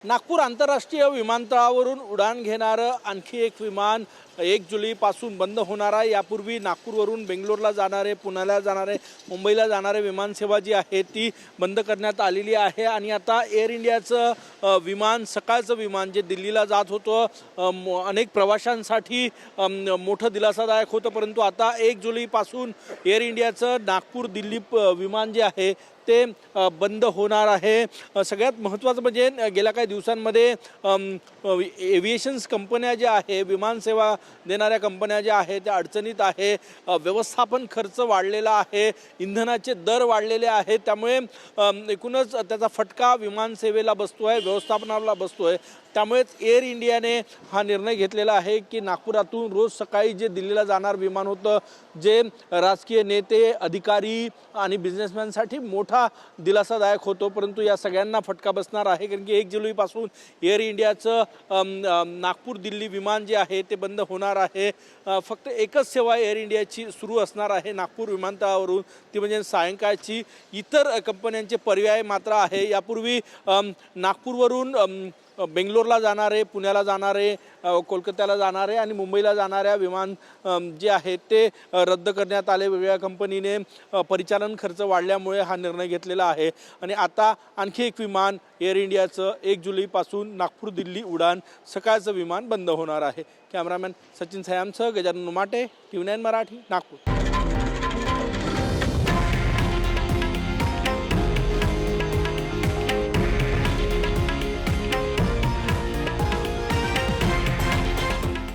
नागपूर आंतरराष्ट्रीय विमानतळावरून उडान घेणारं आणखी एक विमान 1 जुलैपासून बंद होणार आहे। यापूर्वी नागपूरवरून बेंगलोरला जाणारे, पुण्याला जाणारे, मुंबईला जाणारे विमानसेवा जी आहे ती बंद करण्यात आलेली आहे। आणि आता एअर इंडियाचं विमान, सकाळचं विमान जे दिल्लीला जात होतं, अनेक प्रवाशांसाठी मोठं दिलासादायक होतं, परंतु आता 1 जुलैपासून एअर इंडियाचं नागपूर दिल्ली विमान जे आहे ते बंद होणार आहे। सगळ्यात महत्त्वाचं म्हणजे गेल्या काही दिवसांमध्ये एव्हिएशन्स कंपन्या ज्या आहे, विमानसेवा देणाऱ्या कंपन्या ज्या आहेत त्या अडचणीत आहे। व्यवस्थापन खर्च वाढलेला आहे, इंधनाचे दर वाढलेले आहेत, त्यामुळे एकूणच त्याचा फटका विमानसेवेला बसतो आहे, व्यवस्थापनाला बसतो आहे। त्यामुळेच एअर इंडियाने हा निर्णय घेतलेला आहे की नागपुरातून रोज सकाळी जे दिल्लीला जाणार विमान होतं, जे राजकीय नेते, अधिकारी आणि बिझनेसमॅनसाठी मोठा दिलासादायक होतो, परंतु या सगळ्यांना फटका बसणार आहे। कारण की 1 जुलैपासून एअर इंडियाचं नागपूर दिल्ली विमान जे आहे ते बंद होणार आहे। फक्त एकच सेवा एअर इंडियाची सुरू असणार आहे नागपूर विमानतळावरून, ती म्हणजे सायंकाळची। इतर कंपन्यांचे पर्याय मात्र आहे। यापूर्वी नागपूरवरून बेंगलोरला जाणारे, पुण्याला जाणारे, कोलकात्याला जाणारे आणि मुंबईला जाणाऱ्या विमान जे आहेत ते रद्द करण्यात आले। वेगवेगळ्या कंपनीने परिचालन खर्च वाढल्यामुळे हा निर्णय घेतलेला आहे। आणि आता आणखी एक विमान एअर इंडियाचं 1 जुलैपासून नागपूर दिल्ली उडान सकाळचं विमान बंद होणार आहे। कॅमेरामॅन सचिन सयामसह गजानन उमाटे, TV9 मराठी, नागपूर।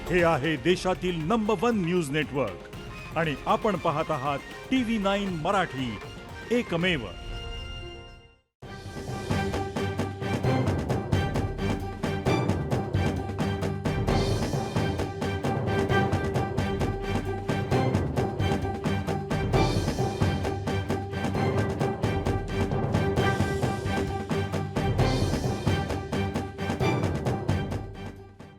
हे आहे देशातील नंबर 1 न्यूज नेटवर्क आणि आपण पाहत आहात TV9 मराठी, एकमेव।